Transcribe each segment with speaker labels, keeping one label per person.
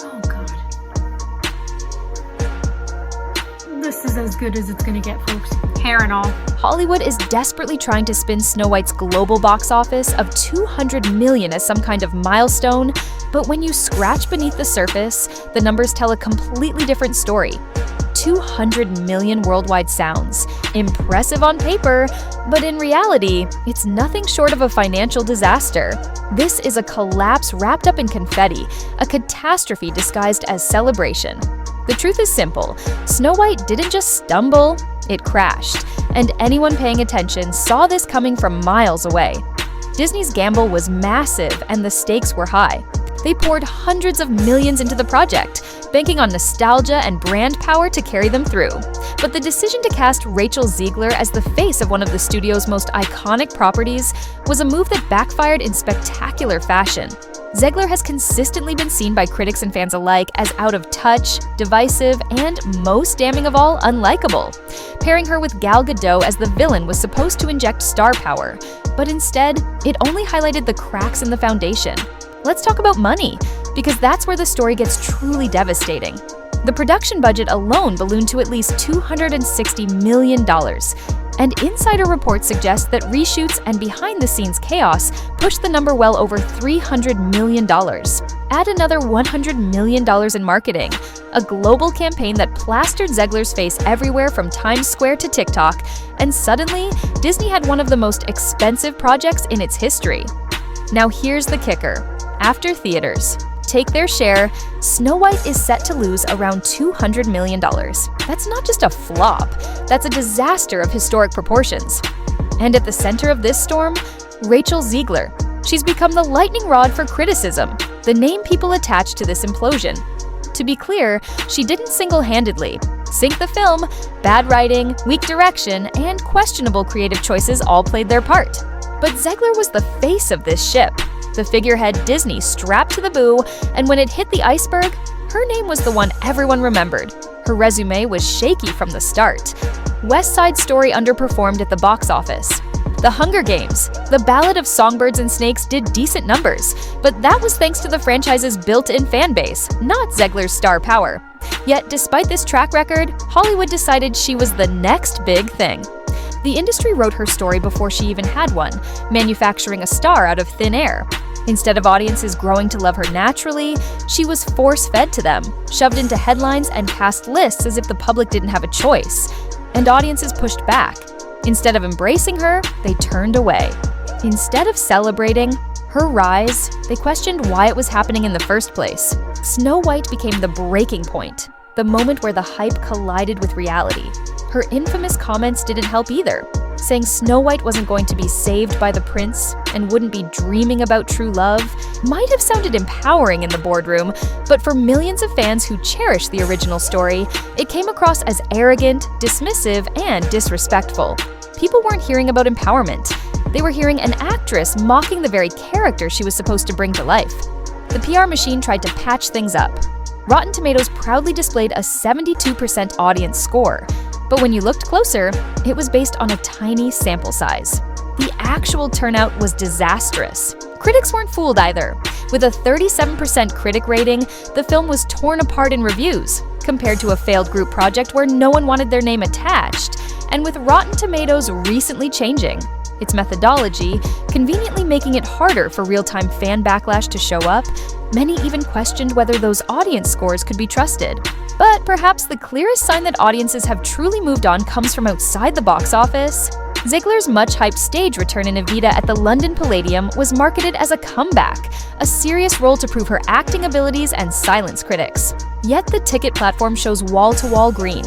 Speaker 1: Oh, God. This is as good as it's gonna get, folks. Hair and all.
Speaker 2: Hollywood is desperately trying to spin Snow White's global box office of $200 million as some kind of milestone, but when you scratch beneath the surface, the numbers tell a completely different story. 200 million worldwide sounds. Impressive on paper, but in reality, it's nothing short of a financial disaster. This is a collapse wrapped up in confetti, a catastrophe disguised as celebration. The truth is simple. Snow White didn't just stumble, it crashed. And anyone paying attention saw this coming from miles away. Disney's gamble was massive and the stakes were high. They poured hundreds of millions into the project, banking on nostalgia and brand power to carry them through. But the decision to cast Rachel Zegler as the face of one of the studio's most iconic properties was a move that backfired in spectacular fashion. Zegler has consistently been seen by critics and fans alike as out of touch, divisive, and, most damning of all, unlikable. Pairing her with Gal Gadot as the villain was supposed to inject star power, but instead, it only highlighted the cracks in the foundation. Let's talk about money, because that's where the story gets truly devastating. The production budget alone ballooned to at least $260 million, and insider reports suggest that reshoots and behind-the-scenes chaos pushed the number well over $300 million. Add another $100 million in marketing, a global campaign that plastered Zegler's face everywhere from Times Square to TikTok, and suddenly, Disney had one of the most expensive projects in its history. Now here's the kicker. After theaters take their share, Snow White is set to lose around $200 million. That's not just a flop, that's a disaster of historic proportions. And at the center of this storm, Rachel Zegler. She's become the lightning rod for criticism, the name people attach to this implosion. To be clear, she didn't single-handedly sink the film. Bad writing, weak direction, and questionable creative choices all played their part. But Zegler was the face of this ship, the figurehead Disney strapped to the bow, and when it hit the iceberg, her name was the one everyone remembered. Her resume was shaky from the start. West Side Story underperformed at the box office. The Hunger Games, The Ballad of Songbirds and Snakes did decent numbers, but that was thanks to the franchise's built-in fan base, not Zegler's star power. Yet, despite this track record, Hollywood decided she was the next big thing. The industry wrote her story before she even had one, manufacturing a star out of thin air. Instead of audiences growing to love her naturally, she was force-fed to them, shoved into headlines and cast lists as if the public didn't have a choice. And audiences pushed back. Instead of embracing her, they turned away. Instead of celebrating her rise, they questioned why it was happening in the first place. Snow White became the breaking point, the moment where the hype collided with reality. Her infamous comments didn't help either. Saying Snow White wasn't going to be saved by the prince and wouldn't be dreaming about true love might have sounded empowering in the boardroom, but for millions of fans who cherish the original story, it came across as arrogant, dismissive, and disrespectful. People weren't hearing about empowerment. They were hearing an actress mocking the very character she was supposed to bring to life. The PR machine tried to patch things up. Rotten Tomatoes proudly displayed a 72% audience score, but when you looked closer, it was based on a tiny sample size. The actual turnout was disastrous. Critics weren't fooled either. With a 37% critic rating, the film was torn apart in reviews, compared to a failed group project where no one wanted their name attached, and with Rotten Tomatoes recently changing its methodology, conveniently making it harder for real-time fan backlash to show up, many even questioned whether those audience scores could be trusted. But perhaps the clearest sign that audiences have truly moved on comes from outside the box office. Zegler's much-hyped stage return in Evita at the London Palladium was marketed as a comeback, a serious role to prove her acting abilities and silence critics. Yet the ticket platform shows wall-to-wall green.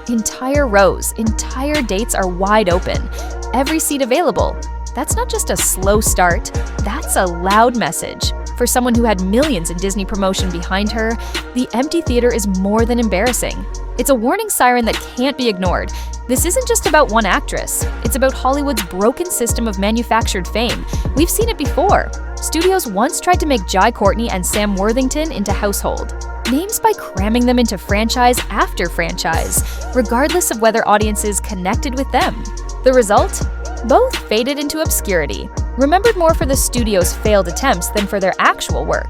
Speaker 2: Entire rows, entire dates are wide open. Every seat available. That's not just a slow start, that's a loud message. For someone who had millions in Disney promotion behind her, the empty theater is more than embarrassing. It's a warning siren that can't be ignored. This isn't just about one actress. It's about Hollywood's broken system of manufactured fame. We've seen it before. Studios once tried to make Jai Courtney and Sam Worthington into household names by cramming them into franchise after franchise, regardless of whether audiences connected with them. The result? Both faded into obscurity, remembered more for the studio's failed attempts than for their actual work.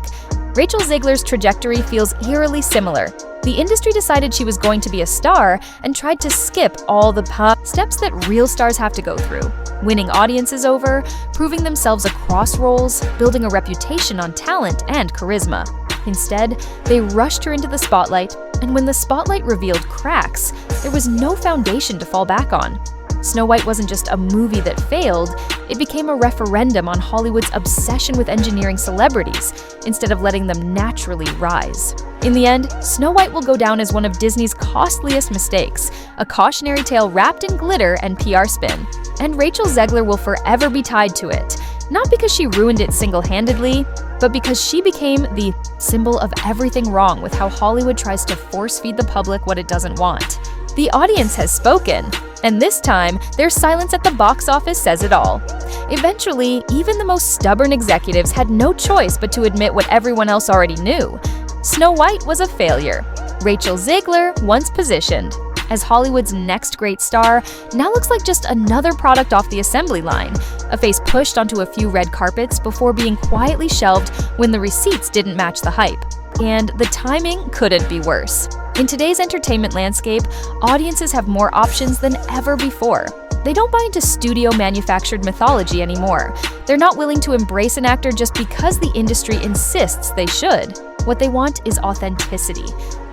Speaker 2: Rachel Zegler's trajectory feels eerily similar. The industry decided she was going to be a star and tried to skip all the steps that real stars have to go through. Winning audiences over, proving themselves across roles, building a reputation on talent and charisma. Instead, they rushed her into the spotlight, and when the spotlight revealed cracks, there was no foundation to fall back on. Snow White wasn't just a movie that failed, it became a referendum on Hollywood's obsession with engineering celebrities instead of letting them naturally rise. In the end, Snow White will go down as one of Disney's costliest mistakes, a cautionary tale wrapped in glitter and PR spin. And Rachel Zegler will forever be tied to it, not because she ruined it single-handedly, but because she became the symbol of everything wrong with how Hollywood tries to force-feed the public what it doesn't want. The audience has spoken, and this time, their silence at the box office says it all. Eventually, even the most stubborn executives had no choice but to admit what everyone else already knew. Snow White was a failure. Rachel Zegler, once positioned as Hollywood's next great star, now looks like just another product off the assembly line, a face pushed onto a few red carpets before being quietly shelved when the receipts didn't match the hype. And the timing couldn't be worse. In today's entertainment landscape, audiences have more options than ever before. They don't buy into studio-manufactured mythology anymore. They're not willing to embrace an actor just because the industry insists they should. What they want is authenticity.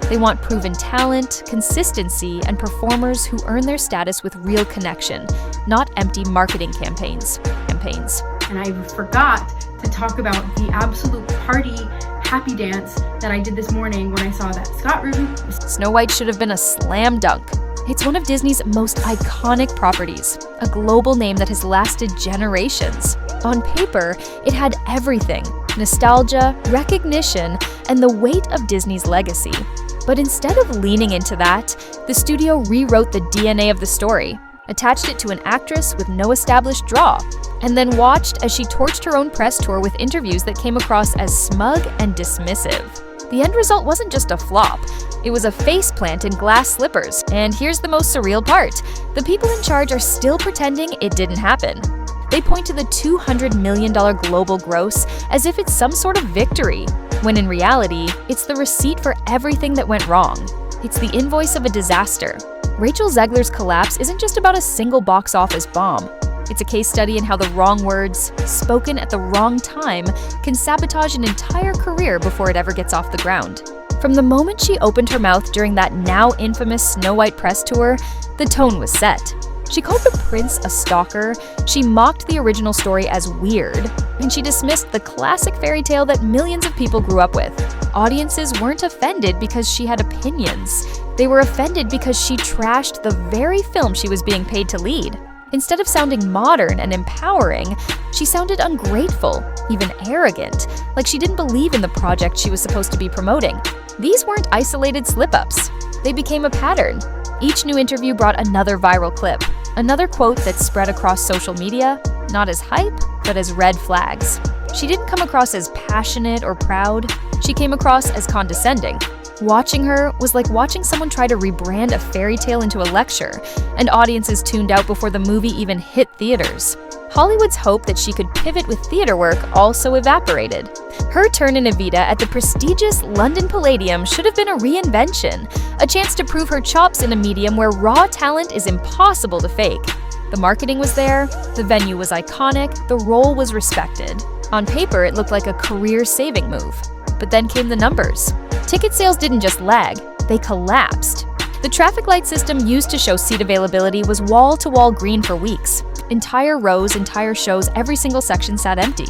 Speaker 2: They want proven talent, consistency, and performers who earn their status with real connection, not empty marketing campaigns.
Speaker 1: And I forgot to talk about the absolute party happy dance that I did this morning when I saw that Scott Rudin.
Speaker 2: Snow White should have been a slam dunk. It's one of Disney's most iconic properties, a global name that has lasted generations. On paper, it had everything: nostalgia, recognition, and the weight of Disney's legacy. But instead of leaning into that, the studio rewrote the DNA of the story, attached it to an actress with no established draw, and then watched as she torched her own press tour with interviews that came across as smug and dismissive. The end result wasn't just a flop, it was a faceplant in glass slippers. And here's the most surreal part: the people in charge are still pretending it didn't happen. They point to the $200 million global gross as if it's some sort of victory, when in reality, it's the receipt for everything that went wrong. It's the invoice of a disaster. Rachel Zegler's collapse isn't just about a single box office bomb. It's a case study in how the wrong words, spoken at the wrong time, can sabotage an entire career before it ever gets off the ground. From the moment she opened her mouth during that now infamous Snow White press tour, the tone was set. She called the prince a stalker, she mocked the original story as weird, and she dismissed the classic fairy tale that millions of people grew up with. Audiences weren't offended because she had opinions. They were offended because she trashed the very film she was being paid to lead. Instead of sounding modern and empowering, she sounded ungrateful, even arrogant, like she didn't believe in the project she was supposed to be promoting. These weren't isolated slip-ups. They became a pattern. Each new interview brought another viral clip, another quote that spread across social media, not as hype, but as red flags. She didn't come across as passionate or proud. She came across as condescending. Watching her was like watching someone try to rebrand a fairy tale into a lecture, and audiences tuned out before the movie even hit theaters. Hollywood's hope that she could pivot with theater work also evaporated. Her turn in Evita at the prestigious London Palladium should have been a reinvention, a chance to prove her chops in a medium where raw talent is impossible to fake. The marketing was there, the venue was iconic, the role was respected. On paper, it looked like a career-saving move. But then came the numbers. Ticket sales didn't just lag, they collapsed. The traffic light system used to show seat availability was wall-to-wall green for weeks. Entire rows, entire shows, every single section sat empty.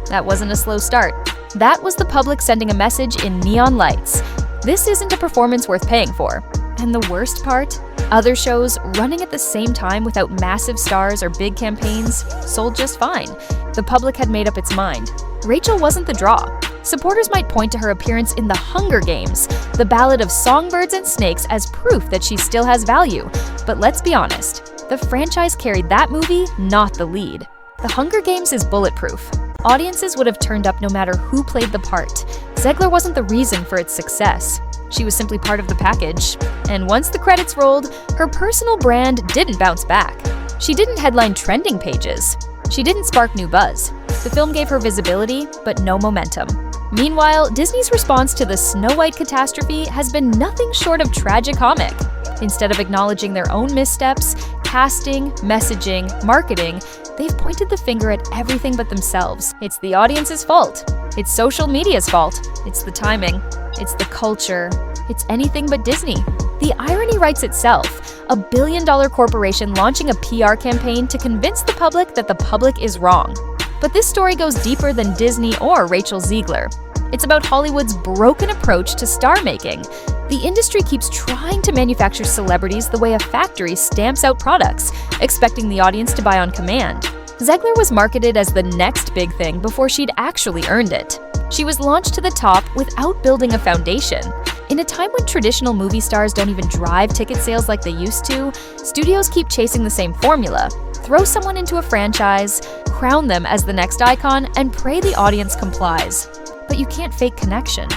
Speaker 2: That wasn't a slow start. That was the public sending a message in neon lights. This isn't a performance worth paying for. And the worst part? Other shows, running at the same time without massive stars or big campaigns, sold just fine. The public had made up its mind. Rachel wasn't the draw. Supporters might point to her appearance in The Hunger Games, the Ballad of Songbirds and Snakes, as proof that she still has value. But let's be honest, the franchise carried that movie, not the lead. The Hunger Games is bulletproof. Audiences would have turned up no matter who played the part. Zegler wasn't the reason for its success. She was simply part of the package. And once the credits rolled, her personal brand didn't bounce back. She didn't headline trending pages. She didn't spark new buzz. The film gave her visibility, but no momentum. Meanwhile, Disney's response to the Snow White catastrophe has been nothing short of tragicomic. Instead of acknowledging their own missteps, casting, messaging, marketing, they've pointed the finger at everything but themselves. It's the audience's fault. It's social media's fault. It's the timing. It's the culture. It's anything but Disney. The irony writes itself. A billion-dollar corporation launching a PR campaign to convince the public that the public is wrong. But this story goes deeper than Disney or Rachel Zegler. It's about Hollywood's broken approach to star-making. The industry keeps trying to manufacture celebrities the way a factory stamps out products, expecting the audience to buy on command. Zegler was marketed as the next big thing before she'd actually earned it. She was launched to the top without building a foundation. In a time when traditional movie stars don't even drive ticket sales like they used to, studios keep chasing the same formula. Throw someone into a franchise, crown them as the next icon, and pray the audience complies. But you can't fake connection.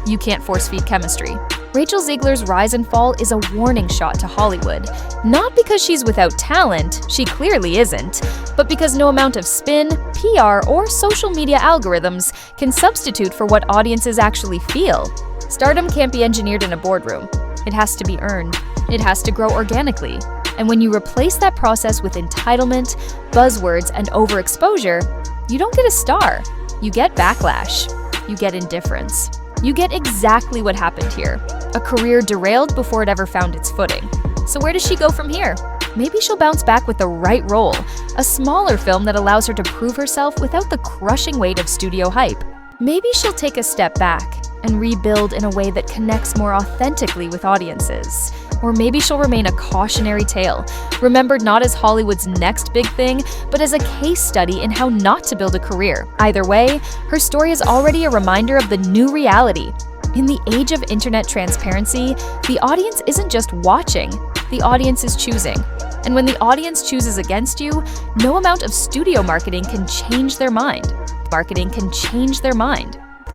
Speaker 2: You can't force-feed chemistry. Rachel Zegler's rise and fall is a warning shot to Hollywood. Not because she's without talent, she clearly isn't, but because no amount of spin, PR, or social media algorithms can substitute for what audiences actually feel. Stardom can't be engineered in a boardroom. It has to be earned. It has to grow organically. And when you replace that process with entitlement, buzzwords, and overexposure, you don't get a star. You get backlash. You get indifference. You get exactly what happened here. A career derailed before it ever found its footing. So where does she go from here? Maybe she'll bounce back with the right role, a smaller film that allows her to prove herself without the crushing weight of studio hype. Maybe she'll take a step back and rebuild in a way that connects more authentically with audiences. Or maybe she'll remain a cautionary tale, remembered not as Hollywood's next big thing, but as a case study in how not to build a career. Either way, her story is already a reminder of the new reality. In the age of internet transparency, the audience isn't just watching, the audience is choosing. And when the audience chooses against you, no amount of studio marketing can change their mind. Marketing can change their mind.